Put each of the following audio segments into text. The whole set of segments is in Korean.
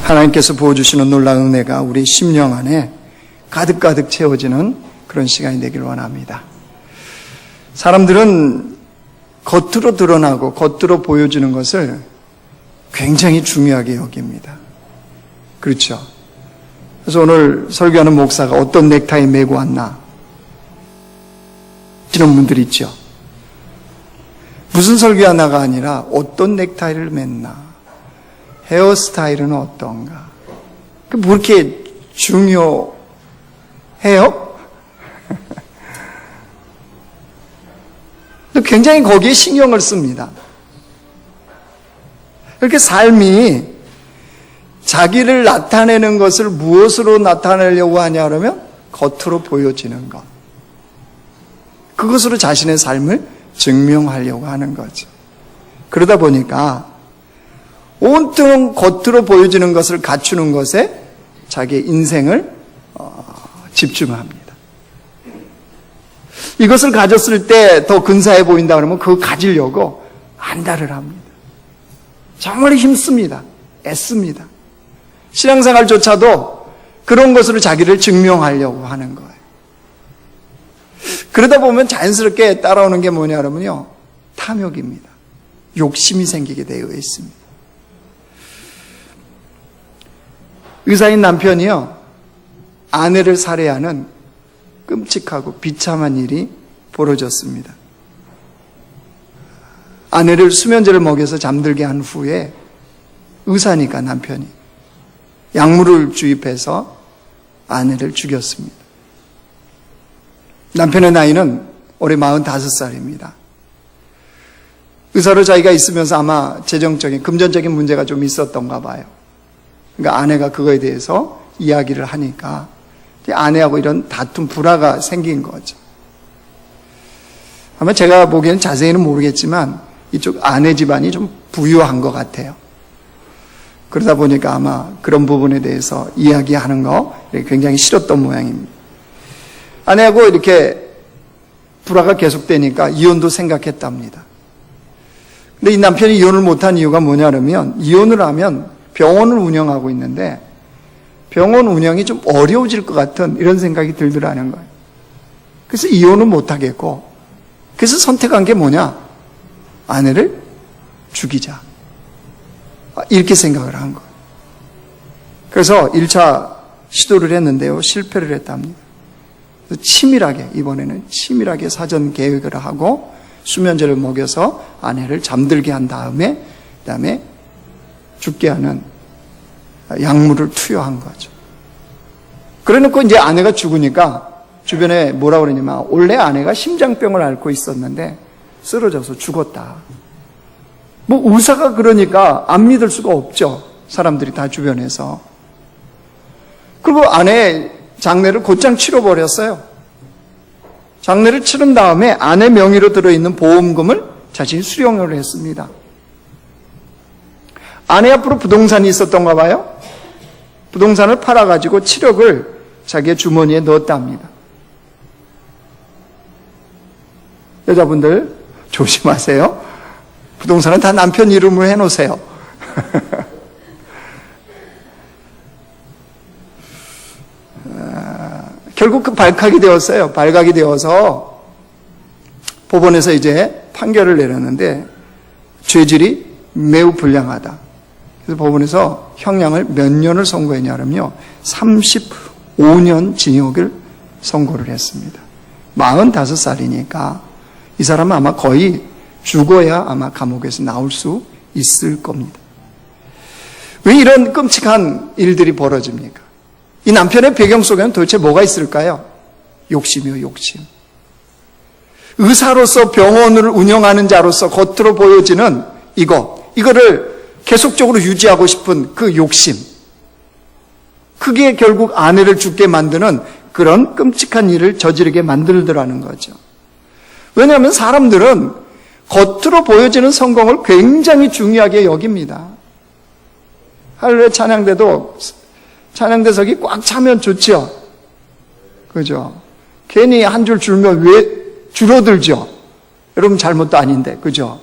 하나님께서 부어주시는 놀라운 은혜가 우리 심령 안에 가득가득 채워지는 그런 시간이 되길 원합니다. 사람들은 겉으로 드러나고 겉으로 보여주는 것을 굉장히 중요하게 여깁니다. 그렇죠? 그래서 오늘 설교하는 목사가 어떤 넥타이 메고 왔나 이런 분들 있죠. 무슨 설교하나가 아니라 어떤 넥타이를 맸나, 헤어스타일은 어떤가, 뭐 이렇게 중요해요? 굉장히 거기에 신경을 씁니다. 이렇게 삶이 자기를 나타내는 것을 무엇으로 나타내려고 하냐 그러면 겉으로 보여지는 것. 그것으로 자신의 삶을 증명하려고 하는 거죠. 그러다 보니까 온통 겉으로 보여지는 것을 갖추는 것에 자기의 인생을 집중합니다. 이것을 가졌을 때 더 근사해 보인다 그러면 그거 가지려고 안달을 합니다. 정말 힘씁니다. 애씁니다. 신앙생활조차도 그런 것으로 자기를 증명하려고 하는 거예요. 그러다 보면 자연스럽게 따라오는 게 뭐냐 그러면요, 탐욕입니다. 욕심이 생기게 되어 있습니다. 의사인 남편이요, 아내를 살해하는 끔찍하고 비참한 일이 벌어졌습니다. 아내를 수면제를 먹여서 잠들게 한 후에 의사니까 남편이 약물을 주입해서 아내를 죽였습니다. 남편의 나이는 올해 45살입니다. 의사로 자기가 있으면서 아마 재정적인, 금전적인 문제가 좀 있었던가 봐요. 그러니까 아내가 그거에 대해서 이야기를 하니까 아내하고 이런 다툼, 불화가 생긴 거죠. 아마 제가 보기에는 자세히는 모르겠지만 이쪽 아내 집안이 좀 부유한 것 같아요. 그러다 보니까 아마 그런 부분에 대해서 이야기하는 거 굉장히 싫었던 모양입니다. 아내하고 이렇게 불화가 계속되니까 이혼도 생각했답니다. 근데 이 남편이 이혼을 못한 이유가 뭐냐면, 이혼을 하면 병원을 운영하고 있는데 병원 운영이 좀 어려워질 것 같은 이런 생각이 들더라는 거예요. 그래서 이혼은 못하겠고, 그래서 선택한 게 뭐냐? 아내를 죽이자. 이렇게 생각을 한 거예요. 그래서 1차 시도를 했는데요, 실패를 했답니다. 치밀하게, 이번에는 치밀하게 사전 계획을 하고 수면제를 먹여서 아내를 잠들게 한 다음에, 그다음에 죽게 하는 약물을 투여한 거죠. 그래 놓고 이제 아내가 죽으니까 주변에 뭐라 그러냐면, 원래 아내가 심장병을 앓고 있었는데 쓰러져서 죽었다. 뭐 의사가 그러니까 안 믿을 수가 없죠. 사람들이 다 주변에서. 그리고 아내 장례를 곧장 치러버렸어요. 장례를 치른 다음에 아내 명의로 들어있는 보험금을 자신이 수령을 했습니다. 아내 앞으로 부동산이 있었던가 봐요. 부동산을 팔아가지고 7억을 자기의 주머니에 넣었답니다. 여자분들 조심하세요. 부동산은 다 남편 이름으로 해놓으세요. 결국 그 발각이 되었어요. 발각이 되어서 법원에서 이제 판결을 내렸는데 죄질이 매우 불량하다. 그래서 법원에서 형량을 몇 년을 선고했냐면요, 35년 징역을 선고를 했습니다. 45살이니까 이 사람은 아마 거의 죽어야 아마 감옥에서 나올 수 있을 겁니다. 왜 이런 끔찍한 일들이 벌어집니까? 이 남편의 배경 속에는 도대체 뭐가 있을까요? 욕심이요, 욕심. 의사로서 병원을 운영하는 자로서 겉으로 보여지는 이거를 계속적으로 유지하고 싶은 그 욕심. 그게 결국 아내를 죽게 만드는 그런 끔찍한 일을 저지르게 만들더라는 거죠. 왜냐하면 사람들은 겉으로 보여지는 성공을 굉장히 중요하게 여깁니다. 할렐루야 찬양대도 찬양대석이 꽉 차면 좋죠. 그죠? 괜히 한 줄 줄면 왜 줄어들죠? 여러분 잘못도 아닌데, 그죠?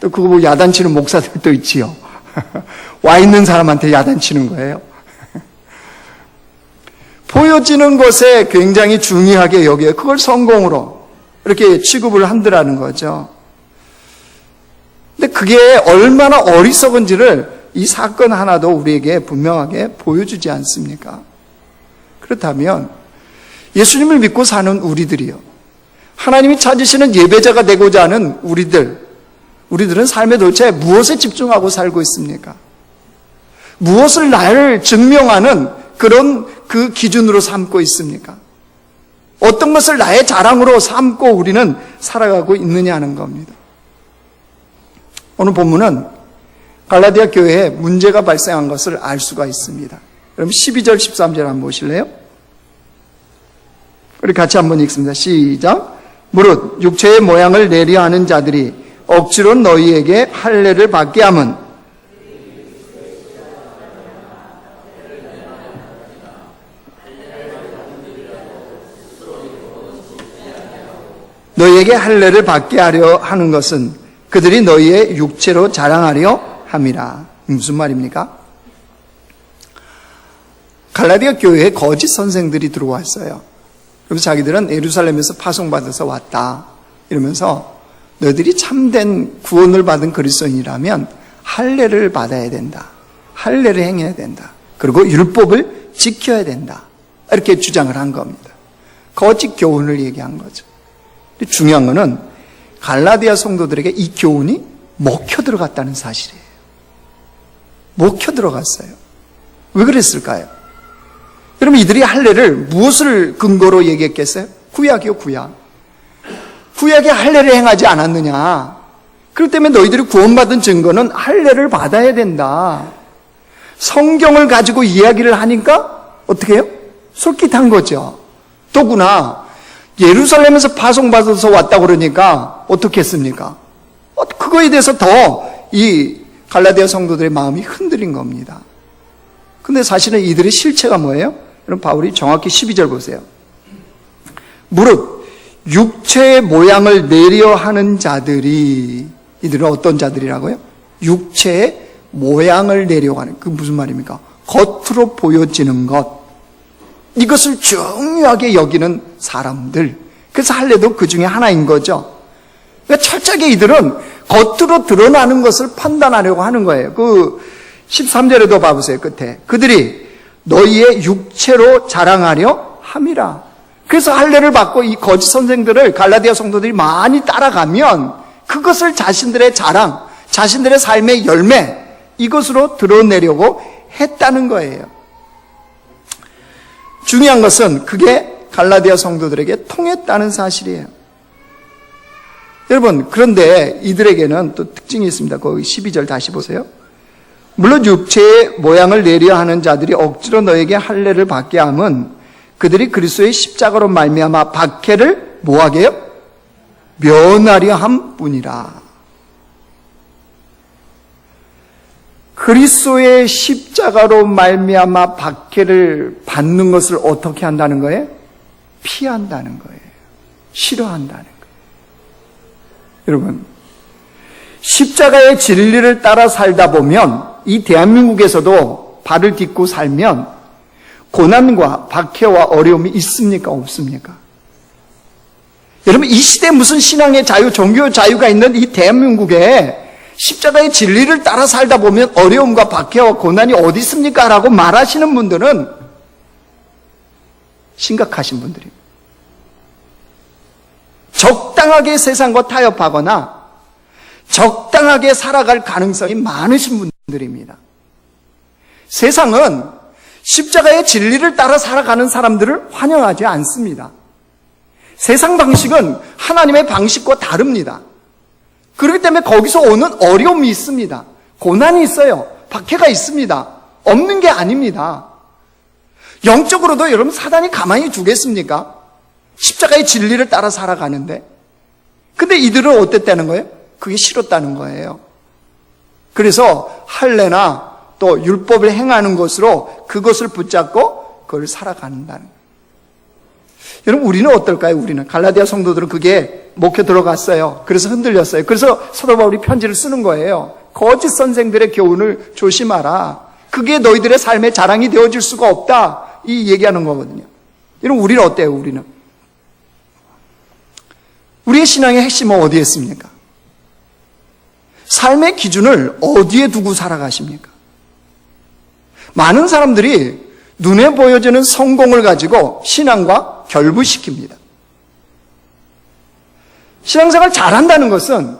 또 그거 뭐 야단치는 목사들도 있지요. 와 있는 사람한테 야단치는 거예요. 보여지는 것에 굉장히 중요하게 여겨요. 그걸 성공으로 이렇게 취급을 한다는 거죠. 근데 그게 얼마나 어리석은지를 이 사건 하나도 우리에게 분명하게 보여주지 않습니까? 그렇다면 예수님을 믿고 사는 우리들이요, 하나님이 찾으시는 예배자가 되고자 하는 우리들은 삶에 도대체 무엇에 집중하고 살고 있습니까? 무엇을 나를 증명하는 그런 그 기준으로 삼고 있습니까? 어떤 것을 나의 자랑으로 삼고 우리는 살아가고 있느냐 하는 겁니다. 오늘 본문은 갈라디아 교회에 문제가 발생한 것을 알 수가 있습니다. 그럼 12절 13절 한번 보실래요? 우리 같이 한번 읽습니다. 시작. 무릇 육체의 모양을 내려 하는 자들이 억지로 너희에게 할례를 받게 함은 너희에게 할례를 받게 하려 하는 것은 그들이 너희의 육체로 자랑하려 함이라. 무슨 말입니까? 갈라디아 교회에 거짓 선생들이 들어왔어요. 그래서 자기들은 예루살렘에서 파송받아서 왔다 이러면서 너희들이 참된 구원을 받은 그리스도인이라면 할례를 받아야 된다, 할례를 행해야 된다, 그리고 율법을 지켜야 된다, 이렇게 주장을 한 겁니다. 거짓 교훈을 얘기한 거죠. 중요한 거는 갈라디아 성도들에게 이 교훈이 먹혀 들어갔다는 사실이에요. 먹혀 들어갔어요. 왜 그랬을까요? 여러분, 이들이 할례를 무엇을 근거로 얘기했겠어요? 구약이요, 구약. 구약에 할례를 행하지 않았느냐. 그렇기 때문에 너희들이 구원받은 증거는 할례를 받아야 된다. 성경을 가지고 이야기를 하니까 어떻게 해요? 솔깃한 거죠. 더구나 예루살렘에서 파송받아서 왔다고 그러니까 어떻게 했습니까? 그거에 대해서 더 이 갈라디아 성도들의 마음이 흔들린 겁니다. 근데 사실은 이들의 실체가 뭐예요? 여러분, 바울이 정확히 12절 보세요. 무릇 육체의 모양을 내려 하는 자들이, 이들은 어떤 자들이라고요? 육체의 모양을 내려 하는, 그게 무슨 말입니까? 겉으로 보여지는 것, 이것을 중요하게 여기는 사람들. 그래서 할례도 그 중에 하나인 거죠. 그러니까 철저하게 이들은 겉으로 드러나는 것을 판단하려고 하는 거예요. 그 13절에도 봐보세요. 끝에 그들이 너희의 육체로 자랑하려 함이라. 그래서 할례를 받고 이 거짓 선생들을 갈라디아 성도들이 많이 따라가면 그것을 자신들의 자랑, 자신들의 삶의 열매, 이것으로 드러내려고 했다는 거예요. 중요한 것은 그게 갈라디아 성도들에게 통했다는 사실이에요. 여러분, 그런데 이들에게는 또 특징이 있습니다. 거기 12절 다시 보세요. 물론 육체의 모양을 내려 하는 자들이 억지로 너에게 할례를 받게 함은 그들이 그리스도의 십자가로 말미암아 박해를 뭐하게 해요? 면하려 함뿐이라. 그리스도의 십자가로 말미암아 박해를 받는 것을 어떻게 한다는 거예요? 피한다는 거예요. 싫어한다는 거예요. 여러분, 십자가의 진리를 따라 살다 보면 이 대한민국에서도 발을 딛고 살면 고난과 박해와 어려움이 있습니까? 없습니까? 여러분, 이 시대에 무슨 신앙의 자유, 종교의 자유가 있는 이 대한민국에 십자가의 진리를 따라 살다 보면 어려움과 박해와 고난이 어디 있습니까? 라고 말하시는 분들은 심각하신 분들입니다. 적당하게 세상과 타협하거나 적당하게 살아갈 가능성이 많으신 분들입니다. 세상은 십자가의 진리를 따라 살아가는 사람들을 환영하지 않습니다. 세상 방식은 하나님의 방식과 다릅니다. 그렇기 때문에 거기서 오는 어려움이 있습니다. 고난이 있어요. 박해가 있습니다. 없는 게 아닙니다. 영적으로도 여러분, 사단이 가만히 두겠습니까? 십자가의 진리를 따라 살아가는데. 근데 이들은 어땠다는 거예요? 그게 싫었다는 거예요. 그래서 할례나 또 율법을 행하는 것으로 그것을 붙잡고 그걸 살아간다는 거예요. 여러분, 우리는 어떨까요? 우리는 갈라디아 성도들은 그게 먹혀 들어갔어요. 그래서 흔들렸어요. 그래서 사도 바울이 편지를 쓰는 거예요. 거짓 선생들의 교훈을 조심하라. 그게 너희들의 삶의 자랑이 되어질 수가 없다. 이 얘기하는 거거든요. 여러분, 우리는 어때요? 우리의 신앙의 핵심은 어디에 있습니까? 삶의 기준을 어디에 두고 살아가십니까? 많은 사람들이 눈에 보여지는 성공을 가지고 신앙과 결부시킵니다. 신앙생활 잘한다는 것은,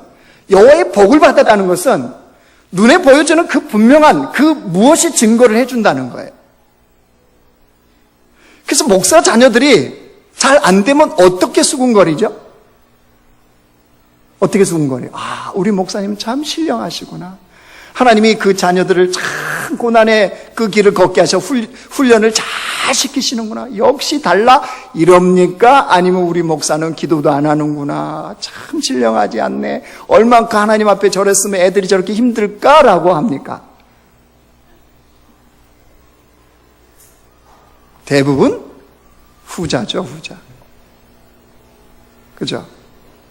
여호와의 복을 받았다는 것은 눈에 보여지는 그 분명한 그 무엇이 증거를 해준다는 거예요. 그래서 목사 자녀들이 잘 안 되면 어떻게 수군거리죠? 어떻게 수군거려요? 우리 목사님 참 신령하시구나. 하나님이 그 자녀들을 참 고난의 그 길을 걷게 하셔 훈련을 잘 시키시는구나. 역시 달라. 이럽니까? 아니면 우리 목사는 기도도 안 하는구나. 참 신령하지 않네. 얼만큼 하나님 앞에 절했으면 애들이 저렇게 힘들까라고 합니까? 대부분 후자죠, 후자. 그죠?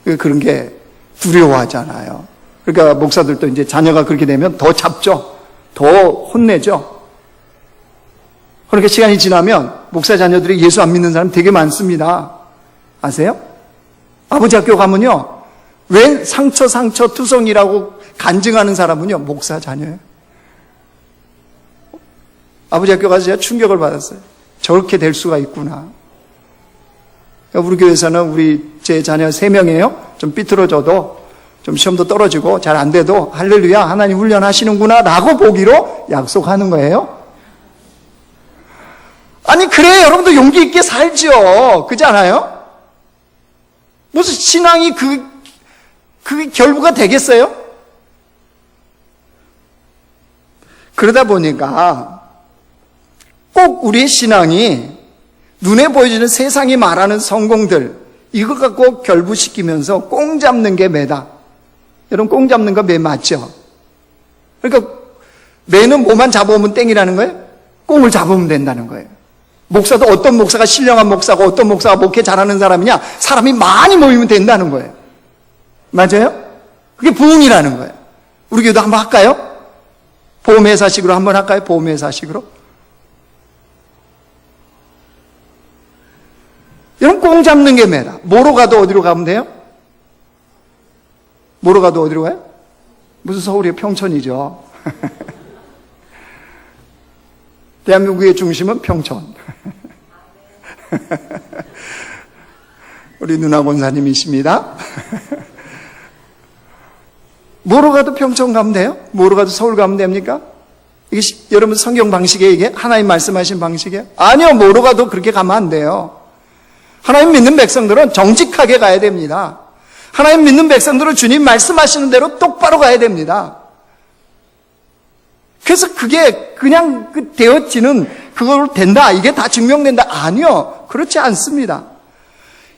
그런 게 두려워하잖아요. 그러니까 목사들도 이제 자녀가 그렇게 되면 더 잡죠. 더 혼내죠. 그러니까 시간이 지나면 목사 자녀들이 예수 안 믿는 사람 되게 많습니다. 아세요? 아버지 학교 가면요, 왜 상처 투성이라고 간증하는 사람은요, 목사 자녀예요. 아버지 학교 가서 제가 충격을 받았어요. 저렇게 될 수가 있구나. 우리 교회에서는 제 자녀 3명이에요. 좀 삐뚤어져도, 좀 시험도 떨어지고 잘 안 돼도 할렐루야, 하나님 훈련하시는구나 라고 보기로 약속하는 거예요. 아니, 그래야 여러분도 용기 있게 살죠. 그렇지 않아요? 무슨 신앙이 그게 결부가 되겠어요? 그러다 보니까 꼭 우리의 신앙이 눈에 보여지는 세상이 말하는 성공들, 이거 갖고 결부시키면서 꽁 잡는 게 매다. 여러분, 꽁 잡는 거 매 맞죠? 그러니까 매는 뭐만 잡아오면 땡이라는 거예요? 꽁을 잡으면 된다는 거예요. 목사도 어떤 목사가 신령한 목사고 어떤 목사가 목회 잘하는 사람이냐? 사람이 많이 모이면 된다는 거예요. 맞아요? 그게 부흥이라는 거예요. 우리 교회도 한번 할까요? 보험회사식으로 한번 할까요? 보험회사식으로? 여러분, 꽁 잡는 게 매다. 뭐로 가도 어디로 가면 돼요? 뭐로 가도 어디로 가요? 무슨 서울이에요? 평촌이죠. 대한민국의 중심은 평촌. 우리 누나 권사님이십니다. 뭐로 가도 평촌 가면 돼요? 뭐로 가도 서울 가면 됩니까? 이게 여러분 성경 방식이에요? 이게 하나님 말씀하신 방식이에요? 아니요, 뭐로 가도 그렇게 가면 안 돼요. 하나님 믿는 백성들은 정직하게 가야 됩니다. 하나님 믿는 백성들은 주님 말씀하시는 대로 똑바로 가야 됩니다. 그래서 그게 그냥 되어지는 그걸로 된다, 이게 다 증명된다. 아니요, 그렇지 않습니다.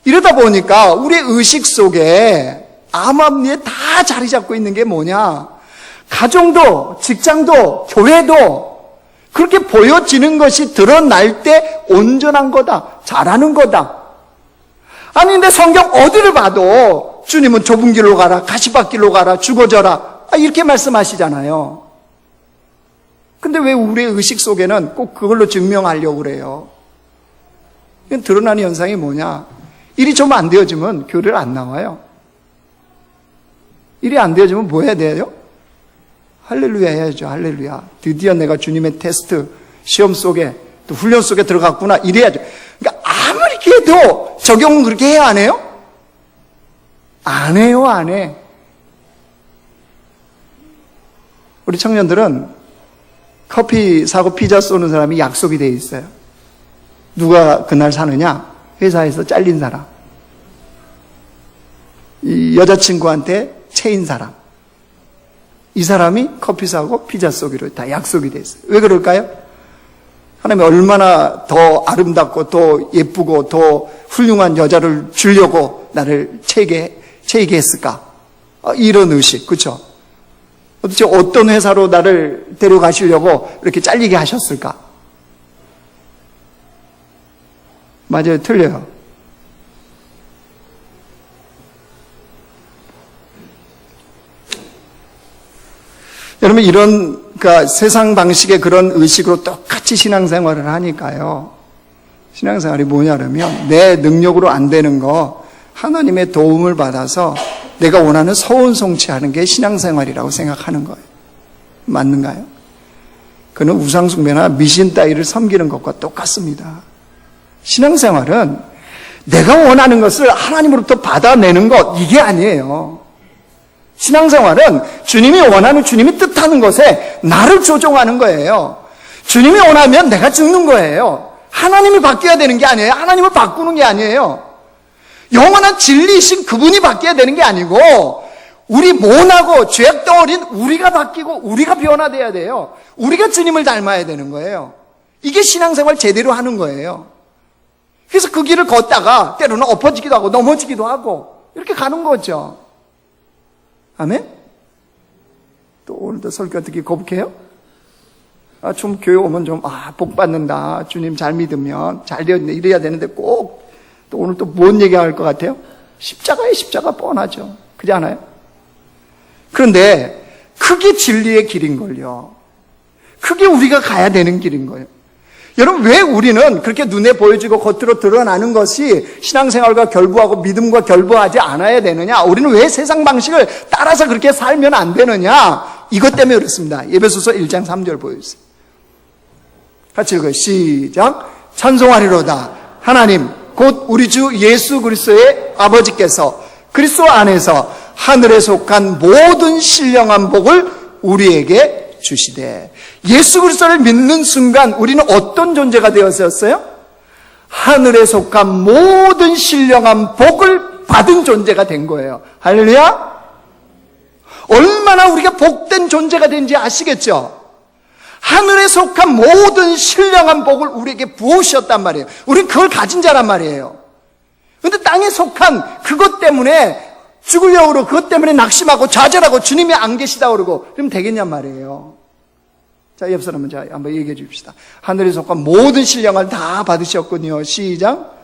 이러다 보니까 우리의 의식 속에 암암리에 다 자리 잡고 있는 게 뭐냐? 가정도, 직장도, 교회도 그렇게 보여지는 것이 드러날 때 온전한 거다, 잘하는 거다. 아니, 근데 성경 어디를 봐도 주님은 좁은 길로 가라, 가시밭길로 가라, 죽어져라, 이렇게 말씀하시잖아요. 근데 왜 우리의 의식 속에는 꼭 그걸로 증명하려고 그래요? 이건 드러나는 현상이 뭐냐? 일이 좀 안 되어지면 교회를 안 나와요. 일이 안 되어지면 뭐 해야 돼요? 할렐루야 해야죠. 할렐루야. 드디어 내가 주님의 테스트, 시험 속에, 또 훈련 속에 들어갔구나. 이래야죠. 그러니까 아무리 해도 적용은 그렇게 해야 안 해요? 안 해요, 안 해. 우리 청년들은 커피 사고 피자 쏘는 사람이 약속이 돼 있어요. 누가 그날 사느냐? 회사에서 잘린 사람. 이 여자친구한테 채인 사람. 이 사람이 커피 사고 피자 쏘기로 다 약속이 돼 있어요. 왜 그럴까요? 하나님이 얼마나 더 아름답고 더 예쁘고 더 훌륭한 여자를 주려고 나를 채이게 했을까? 이런 의식, 그렇죠? 도대체 어떤 회사로 나를 데려가시려고 이렇게 잘리게 하셨을까? 맞아요, 틀려요. 여러분 그러니까 세상 방식의 그런 의식으로 똑같이 신앙생활을 하니까요. 신앙생활이 뭐냐면 내 능력으로 안 되는 거 하나님의 도움을 받아서 내가 원하는 서원 성취하는 게 신앙생활이라고 생각하는 거예요. 맞는가요? 그는 우상숭배나 미신 따위를 섬기는 것과 똑같습니다. 신앙생활은 내가 원하는 것을 하나님으로부터 받아내는 것, 이게 아니에요. 신앙생활은 주님이 원하는, 주님이 뜻하는 것에 나를 조종하는 거예요. 주님이 원하면 내가 죽는 거예요. 하나님이 바뀌어야 되는 게 아니에요. 하나님을 바꾸는 게 아니에요. 영원한 진리이신 그분이 바뀌어야 되는 게 아니고 우리 모나고 죄덩어린 우리가 바뀌고 우리가 변화돼야 돼요. 우리가 주님을 닮아야 되는 거예요. 이게 신앙생활 제대로 하는 거예요. 그래서 그 길을 걷다가 때로는 엎어지기도 하고 넘어지기도 하고 이렇게 가는 거죠. 아멘? 또 오늘도 설교 듣기 거북해요? 좀 교회 오면 좀 복 받는다. 주님 잘 믿으면 잘 되었네. 이래야 되는데 꼭 또 오늘 또 뭔 얘기할 것 같아요? 십자가 뻔하죠. 그렇지 않아요? 그런데 그게 진리의 길인걸요. 그게 우리가 가야 되는 길인 거예요. 여러분, 왜 우리는 그렇게 눈에 보여지고 겉으로 드러나는 것이 신앙생활과 결부하고 믿음과 결부하지 않아야 되느냐? 우리는 왜 세상 방식을 따라서 그렇게 살면 안 되느냐? 이것 때문에 그렇습니다. 에베소서 1장 3절 보여주세요. 같이 읽어요. 시작. 찬송하리로다. 하나님 곧 우리 주 예수 그리스도의 아버지께서 그리스도 안에서 하늘에 속한 모든 신령한 복을 우리에게 주시되. 예수 그리스도를 믿는 순간 우리는 어떤 존재가 되었었어요? 하늘에 속한 모든 신령한 복을 받은 존재가 된 거예요. 할렐루야. 얼마나 우리가 복된 존재가 된지 아시겠죠? 하늘에 속한 모든 신령한 복을 우리에게 부으셨단 말이에요. 우리는 그걸 가진 자란 말이에요. 그런데 땅에 속한 그것 때문에 죽으려고 그러고 그것 때문에 낙심하고 좌절하고 주님이 안 계시다 그러고 그러면 되겠냔 말이에요. 자, 옆 사람은 자 한번 얘기해 줍시다. 하늘에 속한 모든 신령을 다 받으셨군요. 시작.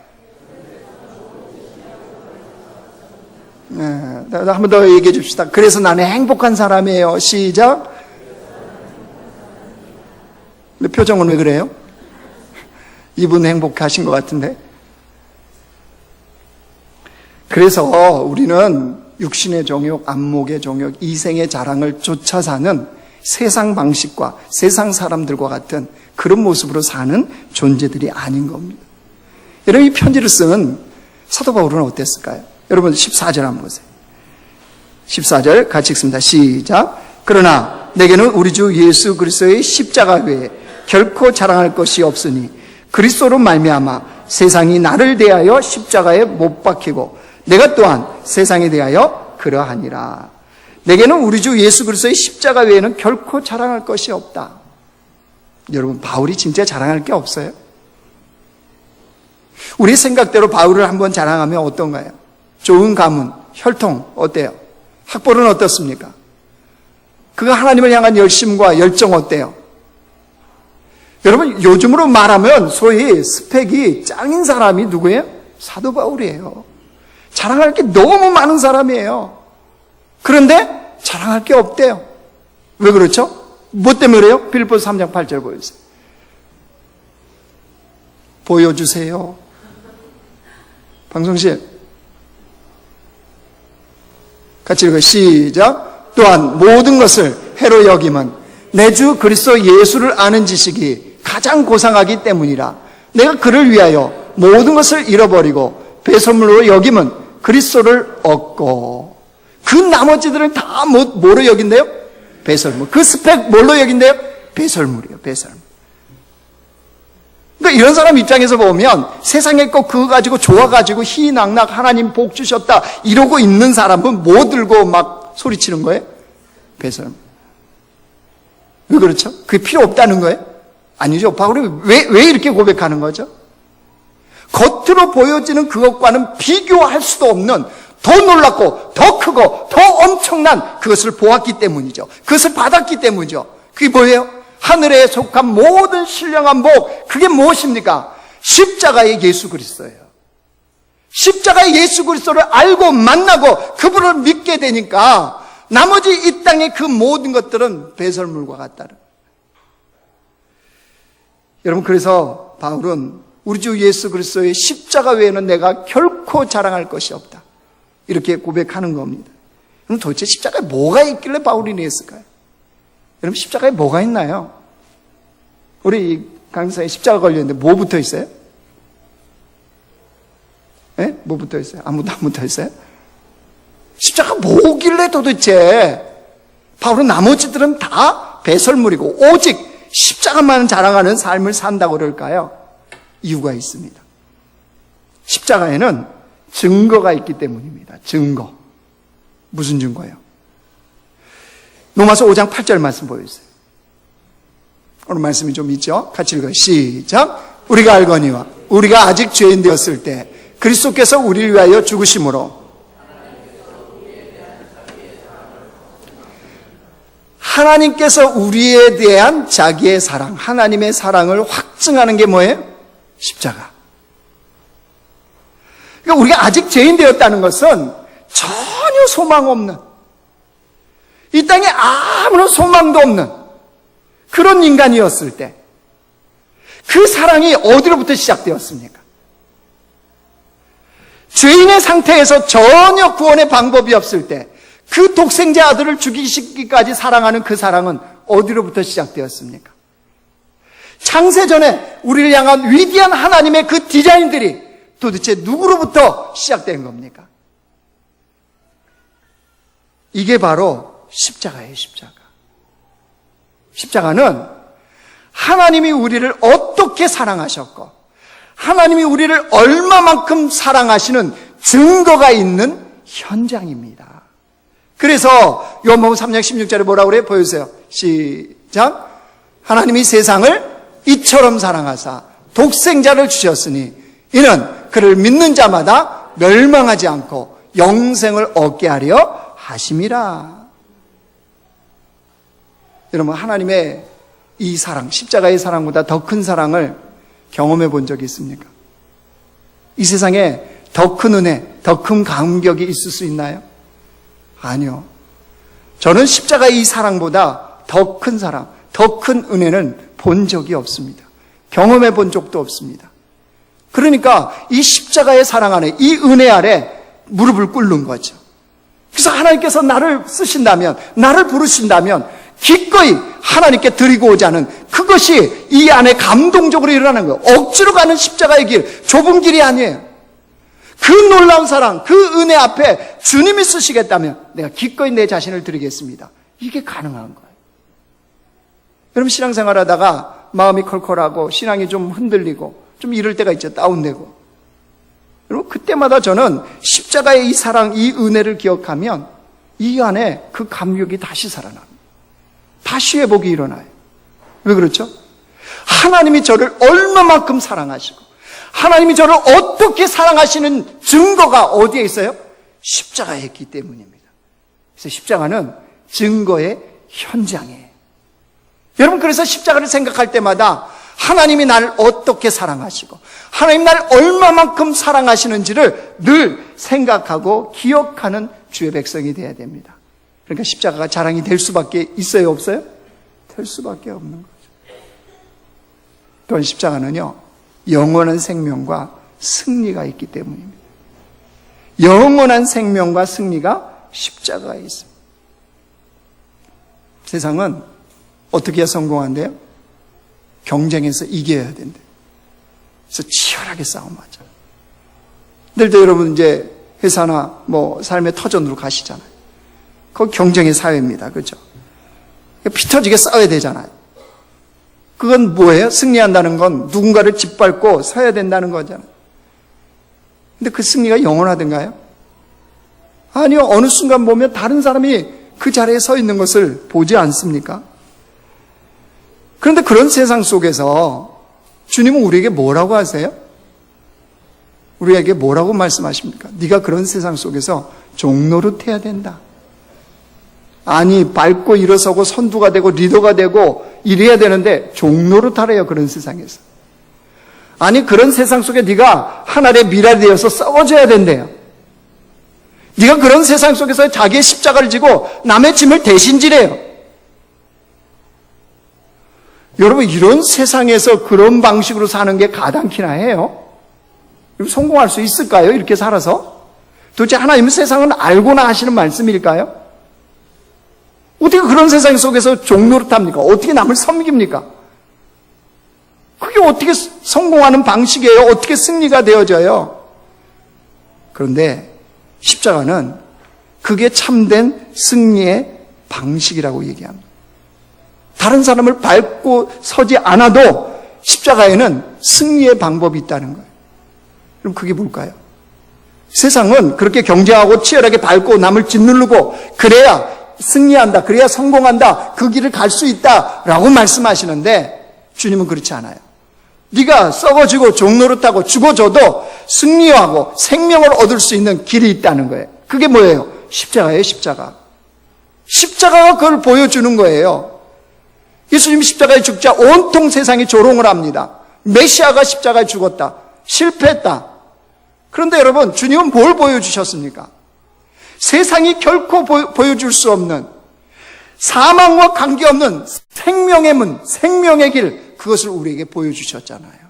네, 한 번 더 얘기해 줍시다. 그래서 나는 행복한 사람이에요. 시작. 근데 표정은 왜 그래요? 이분 행복하신 것 같은데. 그래서 우리는 육신의 정욕, 안목의 정욕, 이생의 자랑을 쫓아 사는 세상 방식과 세상 사람들과 같은 그런 모습으로 사는 존재들이 아닌 겁니다. 여러분, 이 편지를 쓴 사도 바울은 어땠을까요? 여러분 14절 한번 보세요. 14절 같이 읽습니다. 시작. 그러나 내게는 우리 주 예수 그리스도의 십자가 외에 결코 자랑할 것이 없으니 그리스도로 말미암아 세상이 나를 대하여 십자가에 못 박히고 내가 또한 세상에 대하여 그러하니라. 내게는 우리 주 예수 그리스도의 십자가 외에는 결코 자랑할 것이 없다. 여러분, 바울이 진짜 자랑할 게 없어요? 우리 생각대로 바울을 한번 자랑하면 어떤가요? 좋은 가문, 혈통 어때요? 학벌은 어떻습니까? 그가 하나님을 향한 열심과 열정 어때요? 여러분, 요즘으로 말하면 소위 스펙이 짱인 사람이 누구예요? 사도 바울이에요. 자랑할 게 너무 많은 사람이에요. 그런데 자랑할 게 없대요. 왜 그렇죠? 뭐 때문에 그래요? 빌립보서 3장 8절 보여주세요. 보여주세요. 방송실 같이 읽어요. 시작. 또한 모든 것을 해로 여김은 내 주 그리스도 예수를 아는 지식이 가장 고상하기 때문이라. 내가 그를 위하여 모든 것을 잃어버리고 배설물로 여김은 그리스도를 얻고. 그 나머지들은 다 뭐로 여긴대요? 배설물. 그 스펙 뭘로 여긴대요? 배설물이에요. 배설물. 그러니까 이런 사람 입장에서 보면 세상에 거 그거 가지고 좋아가지고 희낙낙 하나님 복 주셨다 이러고 있는 사람은 뭐 들고 막 소리치는 거예요? 배설물. 왜 그렇죠? 그게 필요 없다는 거예요? 아니죠. 바울이 왜 이렇게 고백하는 거죠? 겉으로 보여지는 그것과는 비교할 수도 없는 더 놀랍고 더 크고 더 엄청난 그것을 보았기 때문이죠. 그것을 받았기 때문이죠. 그게 뭐예요? 하늘에 속한 모든 신령한 복. 그게 무엇입니까? 십자가의 예수 그리스도예요. 십자가의 예수 그리스도를 알고 만나고 그분을 믿게 되니까 나머지 이 땅의 그 모든 것들은 배설물과 같다는. 여러분, 그래서 바울은 우리 주 예수 그리스도의 십자가 외에는 내가 결코 자랑할 것이 없다, 이렇게 고백하는 겁니다. 그럼 도대체 십자가에 뭐가 있길래 바울이 이랬을까요? 여러분, 십자가에 뭐가 있나요? 우리 강사에 십자가 걸렸는데 뭐 붙어 있어요? 예? 뭐 붙어 있어요? 아무도 안 붙어 있어요? 십자가 뭐길래 도대체 바울은 나머지들은 다 배설물이고 오직 십자가만 자랑하는 삶을 산다고 그럴까요? 이유가 있습니다. 십자가에는 증거가 있기 때문입니다. 증거. 무슨 증거예요? 로마서 5장 8절 말씀 보여주세요. 오늘 말씀이 좀 있죠? 같이 읽어요. 시작. 우리가 알거니와 우리가 아직 죄인 되었을 때 그리스도께서 우리를 위하여 죽으심으로 하나님께서 우리에 대한 자기의 사랑, 하나님의 사랑을 확증하는 게 뭐예요? 십자가. 그러니까 우리가 아직 죄인 되었다는 것은 전혀 소망 없는, 이 땅에 아무런 소망도 없는 그런 인간이었을 때 그 사랑이 어디로부터 시작되었습니까? 죄인의 상태에서 전혀 구원의 방법이 없을 때 그 독생자 아들을 죽이시기까지 사랑하는 그 사랑은 어디로부터 시작되었습니까? 창세전에 우리를 향한 위대한 하나님의 그 디자인들이 도대체 누구로부터 시작된 겁니까? 이게 바로 십자가예요, 십자가. 십자가는 하나님이 우리를 어떻게 사랑하셨고 하나님이 우리를 얼마만큼 사랑하시는 증거가 있는 현장입니다. 그래서 요한복음 3장 16절에 뭐라고 그래요? 보여주세요. 시작. 하나님이 세상을 이처럼 사랑하사 독생자를 주셨으니 이는 그를 믿는 자마다 멸망하지 않고 영생을 얻게 하려 하심이라. 여러분, 하나님의 이 사랑, 십자가의 사랑보다 더 큰 사랑을 경험해 본 적이 있습니까? 이 세상에 더 큰 은혜, 더 큰 감격이 있을 수 있나요? 아니요. 저는 십자가의 이 사랑보다 더 큰 사랑, 더 큰 은혜는 본 적이 없습니다. 경험해 본 적도 없습니다. 그러니까 이 십자가의 사랑 안에, 이 은혜 아래 무릎을 꿇는 거죠. 그래서 하나님께서 나를 쓰신다면, 나를 부르신다면 기꺼이 하나님께 드리고 오자는, 그것이 이 안에 감동적으로 일어나는 거예요. 억지로 가는 십자가의 길, 좁은 길이 아니에요. 그 놀라운 사랑, 그 은혜 앞에 주님이 쓰시겠다면 내가 기꺼이 내 자신을 드리겠습니다. 이게 가능한 거예요. 여러분, 신앙생활 하다가 마음이 컬컬하고 신앙이 좀 흔들리고 좀 이럴 때가 있죠. 다운되고. 여러분, 그때마다 저는 십자가의 이 사랑, 이 은혜를 기억하면 이 안에 그 감격이 다시 살아납니다. 다시 회복이 일어나요. 왜 그렇죠? 하나님이 저를 얼마만큼 사랑하시고 하나님이 저를 어떻게 사랑하시는 증거가 어디에 있어요? 십자가에 있기 때문입니다. 그래서 십자가는 증거의 현장이에요. 여러분, 그래서 십자가를 생각할 때마다 하나님이 나를 어떻게 사랑하시고 하나님 나를 얼마만큼 사랑하시는지를 늘 생각하고 기억하는 주의 백성이 되어야 됩니다. 그러니까 십자가가 자랑이 될 수밖에 있어요, 없어요? 될 수밖에 없는 거죠. 또한 십자가는요, 영원한 생명과 승리가 있기 때문입니다. 영원한 생명과 승리가 십자가에 있습니다. 세상은 어떻게 해야 성공한대요? 경쟁에서 이겨야 된대. 그래서 치열하게 싸움하잖아요. 예를 들어 여러분 이제 회사나 뭐 삶의 터전으로 가시잖아요. 거기 경쟁의 사회입니다. 그렇죠? 피 터지게 싸워야 되잖아요. 그건 뭐예요? 승리한다는 건 누군가를 짓밟고 서야 된다는 거잖아요. 근데 그 승리가 영원하던가요? 아니요. 어느 순간 보면 다른 사람이 그 자리에 서 있는 것을 보지 않습니까? 그런데 그런 세상 속에서 주님은 우리에게 뭐라고 하세요? 우리에게 뭐라고 말씀하십니까? 네가 그런 세상 속에서 종노릇해야 된다. 아니, 밟고 일어서고 선두가 되고 리더가 되고 이래야 되는데 종노릇하래요, 그런 세상에서. 아니, 그런 세상 속에 네가 하나님의 미랄이 되어서 싸워줘야 된대요. 네가 그런 세상 속에서 자기의 십자가를 지고 남의 짐을 대신 지래요. 여러분, 이런 세상에서 그런 방식으로 사는 게 가당키나 해요? 성공할 수 있을까요? 이렇게 살아서? 도대체 하나님은 세상은 알고나 하시는 말씀일까요? 어떻게 그런 세상 속에서 종노릇합니까? 어떻게 남을 섬깁니까? 그게 어떻게 성공하는 방식이에요? 어떻게 승리가 되어져요? 그런데 십자가는 그게 참된 승리의 방식이라고 얘기합니다. 다른 사람을 밟고 서지 않아도 십자가에는 승리의 방법이 있다는 거예요. 그럼 그게 뭘까요? 세상은 그렇게 경쟁하고 치열하게 밟고 남을 짓누르고 그래야 승리한다, 그래야 성공한다, 그 길을 갈 수 있다라고 말씀하시는데 주님은 그렇지 않아요. 네가 썩어지고 종노릇하고 죽어져도 승리하고 생명을 얻을 수 있는 길이 있다는 거예요. 그게 뭐예요? 십자가예요, 십자가. 십자가가 그걸 보여주는 거예요. 예수님이 십자가에 죽자 온통 세상이 조롱을 합니다. 메시아가 십자가에 죽었다. 실패했다. 그런데 여러분, 주님은 뭘 보여주셨습니까? 세상이 결코 보여줄 수 없는 사망과 관계없는 생명의 문, 생명의 길, 그것을 우리에게 보여주셨잖아요.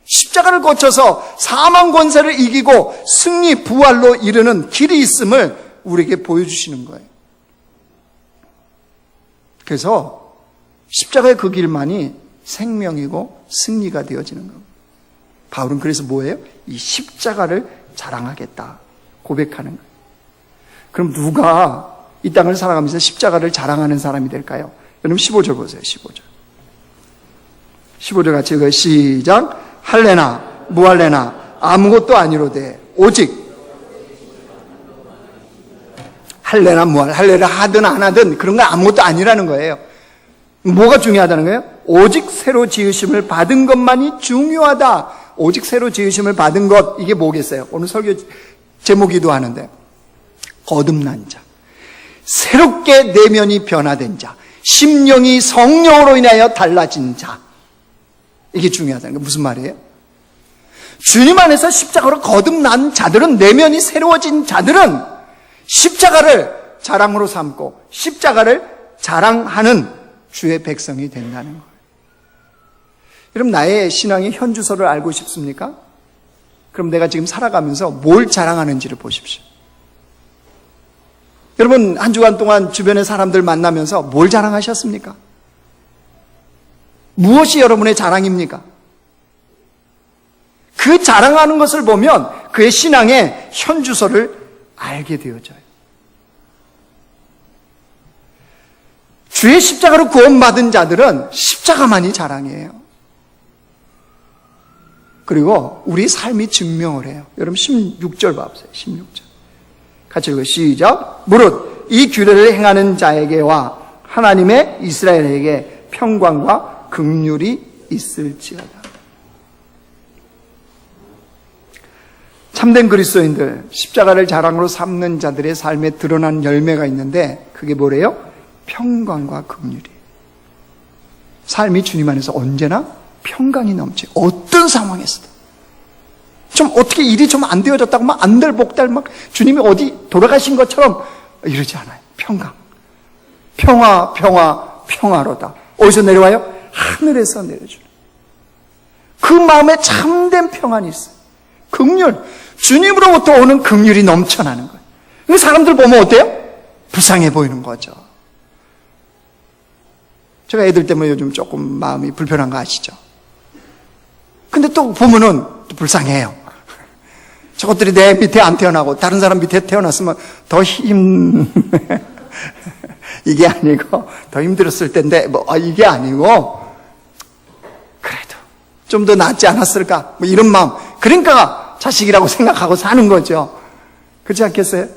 십자가를 거쳐서 사망 권세를 이기고 승리, 부활로 이르는 길이 있음을 우리에게 보여주시는 거예요. 그래서 십자가의 그 길만이 생명이고 승리가 되어지는 겁니다. 바울은 그래서 뭐예요? 이 십자가를 자랑하겠다, 고백하는 거예요. 그럼 누가 이 땅을 살아가면서 십자가를 자랑하는 사람이 될까요? 여러분 15절 보세요. 15절. 15절 같이 읽어요. 시작. 할래나 무할래나 아무것도 아니로되 오직 할래나 무할, 할래를 하든 안 하든 그런 건 아무것도 아니라는 거예요. 뭐가 중요하다는 거예요? 오직 새로 지으심을 받은 것만이 중요하다. 오직 새로 지으심을 받은 것, 이게 뭐겠어요? 오늘 설교 제목이기도 하는데 거듭난 자, 새롭게 내면이 변화된 자, 심령이 성령으로 인하여 달라진 자, 이게 중요하다는 게 무슨 말이에요? 주님 안에서 십자가로 거듭난 자들은, 내면이 새로워진 자들은 십자가를 자랑으로 삼고 십자가를 자랑하는 주의 백성이 된다는 거예요. 여러분, 나의 신앙의 현주소를 알고 싶습니까? 그럼 내가 지금 살아가면서 뭘 자랑하는지를 보십시오. 여러분, 한 주간 동안 주변의 사람들 만나면서 뭘 자랑하셨습니까? 무엇이 여러분의 자랑입니까? 그 자랑하는 것을 보면 그의 신앙의 현주소를 알게 되어져요. 주의 십자가로 구원받은 자들은 십자가만이 자랑이에요. 그리고 우리 삶이 증명을 해요. 여러분 16절 봐보세요. 16절. 같이 읽어요. 시작. 무릇 이 규례를 행하는 자에게와 하나님의 이스라엘에게 평강과 긍휼이 있을지어다. 참된 그리스도인들, 십자가를 자랑으로 삼는 자들의 삶에 드러난 열매가 있는데 그게 뭐래요? 평강과 긍휼이에요. 삶이 주님 안에서 언제나 평강이 넘쳐요. 어떤 상황에서도. 좀 어떻게 일이 좀 안 되어졌다고 막 안달복달 막 주님이 어디 돌아가신 것처럼 이러지 않아요. 평강. 평화, 평화, 평화로다. 어디서 내려와요? 하늘에서 내려주는. 그 마음에 참된 평안이 있어요. 긍휼. 주님으로부터 오는 긍휼이 넘쳐나는 거예요. 그 사람들 보면 어때요? 불쌍해 보이는 거죠. 제가 애들 때문에 요즘 조금 마음이 불편한 거 아시죠? 근데 또 보면은 또 불쌍해요. 저것들이 내 밑에 안 태어나고 다른 사람 밑에 태어났으면 더 이게 아니고 더 힘들었을 텐데 이게 아니고 그래도 좀 더 낫지 않았을까? 이런 마음. 그러니까 자식이라고 생각하고 사는 거죠. 그렇지 않겠어요?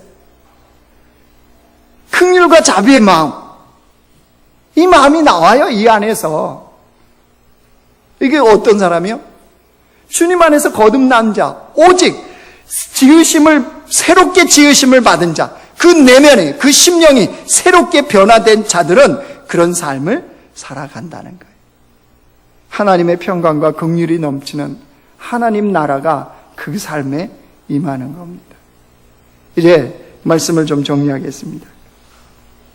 긍휼과 자비의 마음. 이 마음이 나와요, 이 안에서. 이게 어떤 사람이요? 주님 안에서 거듭난 자, 오직 새롭게 지으심을 받은 자, 그 내면에, 그 심령이 새롭게 변화된 자들은 그런 삶을 살아간다는 거예요. 하나님의 평강과 긍휼이 넘치는 하나님 나라가 그 삶에 임하는 겁니다. 이제 말씀을 좀 정리하겠습니다.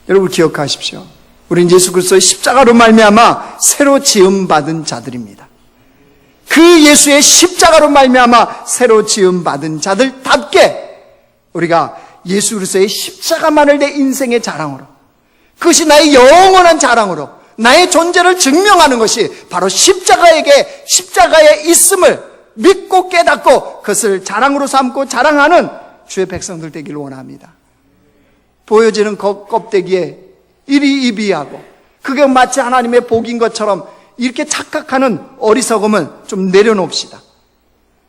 여러분 기억하십시오. 우리는 예수 그리스도의 십자가로 말미암아 새로 지음받은 자들입니다. 그 예수의 십자가로 말미암아 새로 지음받은 자들답게 우리가 예수 그리스도의 십자가만을 내 인생의 자랑으로, 그것이 나의 영원한 자랑으로 나의 존재를 증명하는 것이 바로 십자가에 있음을 믿고 깨닫고 그것을 자랑으로 삼고 자랑하는 주의 백성들 되기를 원합니다. 보여지는 껍데기에 이리 이비하고 그게 마치 하나님의 복인 것처럼 이렇게 착각하는 어리석음을 좀 내려놓읍시다.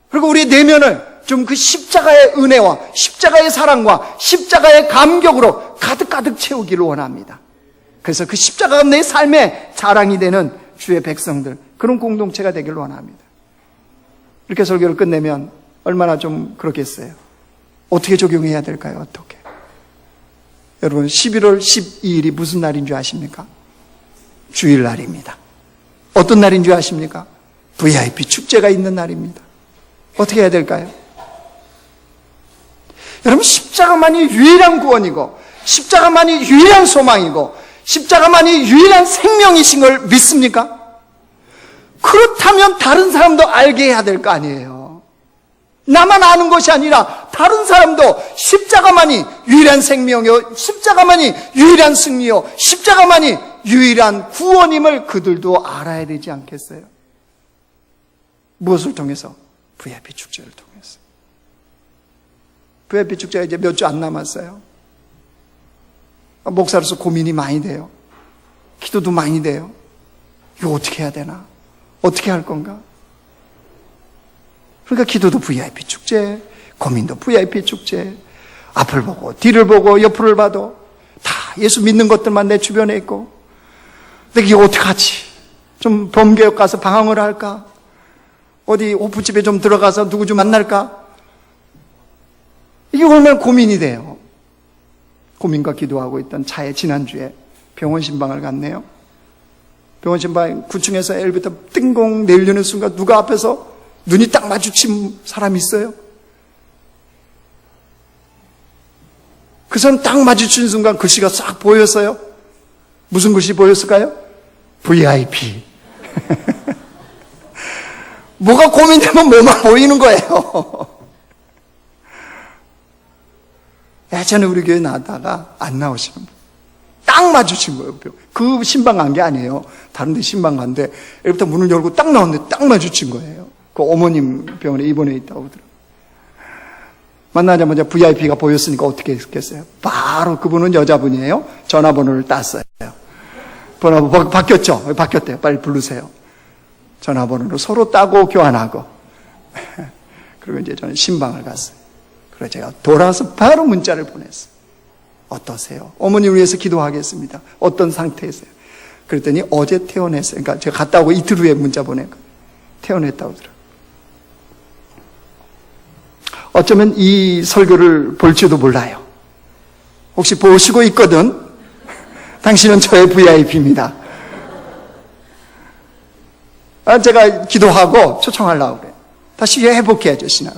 그리고 우리의 내면을 좀 그 십자가의 은혜와 십자가의 사랑과 십자가의 감격으로 가득가득 채우기를 원합니다. 그래서 그 십자가가 내 삶의 자랑이 되는 주의 백성들, 그런 공동체가 되기를 원합니다. 이렇게 설교를 끝내면 얼마나 좀 그렇겠어요. 어떻게 적용해야 될까요? 어떻게? 여러분 11월 12일이 무슨 날인 줄 아십니까? 주일날입니다. 어떤 날인 줄 아십니까? VIP 축제가 있는 날입니다. 어떻게 해야 될까요? 여러분 십자가만이 유일한 구원이고 십자가만이 유일한 소망이고 십자가만이 유일한 생명이신 걸 믿습니까? 그렇다면 다른 사람도 알게 해야 될 거 아니에요. 나만 아는 것이 아니라 다른 사람도 십자가만이 유일한 생명이요, 십자가만이 유일한 승리요, 십자가만이 유일한 구원임을 그들도 알아야 되지 않겠어요? 무엇을 통해서? VIP 축제를 통해서. VIP 축제가 이제 몇 주 안 남았어요. 목사로서 고민이 많이 돼요. 기도도 많이 돼요. 이거 어떻게 해야 되나? 어떻게 할 건가? 그러니까 기도도 VIP 축제, 고민도 VIP 축제, 앞을 보고 뒤를 보고 옆을 봐도 다 예수 믿는 것들만 내 주변에 있고, 근데 이게 어떡하지? 좀 범교역 가서 방황을 할까? 어디 호프집에 좀 들어가서 누구 좀 만날까? 이게 얼마나 고민이 돼요. 고민과 기도하고 있던 차에 지난주에 병원 신방을 갔네요. 병원 신방 9층에서 엘리베이터 띵공 내리려는 순간 누가 앞에서 눈이 딱 마주친 사람이 있어요. 그 사람 딱 마주친 순간 글씨가 싹 보였어요. 무슨 글씨 보였을까요? VIP. 뭐가 고민되면 뭐만 보이는 거예요. 예전에 우리 교회 나왔다가 안 나오시는 분. 딱 마주친 거예요. 그 신방 간 게 아니에요. 다른 데 신방 간데 엘리베이터 문을 열고 딱 나왔는데 딱 마주친 거예요. 그 어머님 병원에 입원해 있다고 그러더라고요. 만나자마자 VIP가 보였으니까 어떻게 했겠어요? 바로 그분은 여자분이에요. 전화번호를 땄어요. 번호 바뀌었죠? 바뀌었대요. 빨리 부르세요. 전화번호를 서로 따고 교환하고. 그리고 이제 저는 신방을 갔어요. 그래서 제가 돌아와서 바로 문자를 보냈어요. 어떠세요? 어머님을 위해서 기도하겠습니다. 어떤 상태에서요? 그랬더니 어제 퇴원했어요. 그러니까 제가 갔다 오고 이틀 후에 문자 보내고 퇴원했다고 하더라고요. 어쩌면 이 설교를 볼지도 몰라요. 혹시 보시고 있거든? 당신은 저의 VIP입니다. 제가 기도하고 초청하려고 그래요. 다시 회복해야죠, 신앙.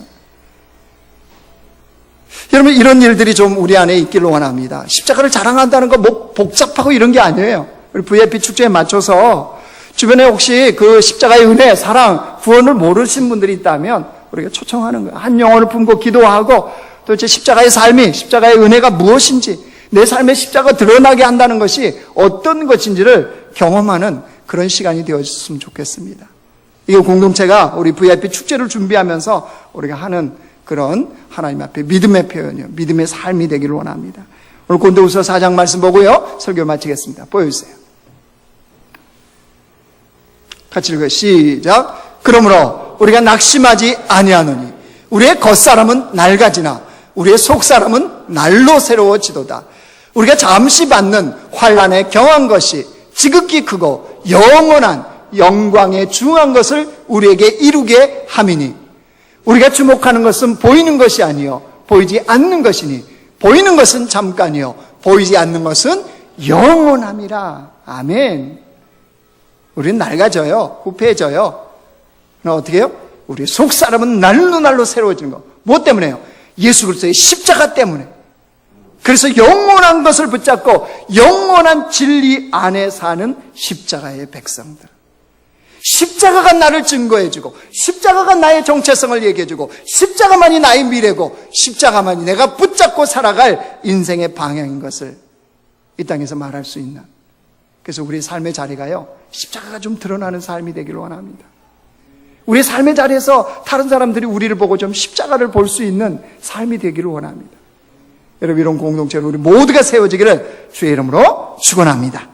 여러분, 이런 일들이 좀 우리 안에 있기를 원합니다. 십자가를 자랑한다는 거 뭐 복잡하고 이런 게 아니에요. 우리 VIP 축제에 맞춰서 주변에 혹시 그 십자가의 은혜, 사랑, 구원을 모르신 분들이 있다면 우리가 초청하는 거예요. 한 영혼을 품고 기도하고 도대체 십자가의 삶이, 십자가의 은혜가 무엇인지, 내 삶의 십자가가 드러나게 한다는 것이 어떤 것인지를 경험하는 그런 시간이 되어졌으면 좋겠습니다. 이 공동체가 우리 VIP 축제를 준비하면서 우리가 하는 그런 하나님 앞에 믿음의 표현이요, 믿음의 삶이 되기를 원합니다. 오늘 고린도후서 4장 말씀 보고요, 설교 마치겠습니다. 보여주세요. 같이 읽어요. 시작. 그러므로 우리가 낙심하지 아니하노니 우리의 겉사람은 낡아지나 우리의 속사람은 날로 새로워지도다. 우리가 잠시 받는 환난에 경한 것이 지극히 크고 영원한 영광에 중한 것을 우리에게 이루게 함이니 우리가 주목하는 것은 보이는 것이 아니요 보이지 않는 것이니 보이는 것은 잠깐이요 보이지 않는 것은 영원함이라. 아멘. 우리는 낡아져요. 후패해져요. 그럼 어떻게 해요? 우리 속사람은 날로 새로워지는 거. 무엇 때문에요? 예수 그리스도의 십자가 때문에. 그래서 영원한 것을 붙잡고 영원한 진리 안에 사는 십자가의 백성들. 십자가가 나를 증거해주고, 십자가가 나의 정체성을 얘기해주고, 십자가만이 나의 미래고, 십자가만이 내가 붙잡고 살아갈 인생의 방향인 것을 이 땅에서 말할 수 있는. 그래서 우리의 삶의 자리가요, 십자가가 좀 드러나는 삶이 되기를 원합니다. 우리의 삶의 자리에서 다른 사람들이 우리를 보고 좀 십자가를 볼 수 있는 삶이 되기를 원합니다. 여러분, 이런 공동체로 우리 모두가 세워지기를 주의 이름으로 축원합니다.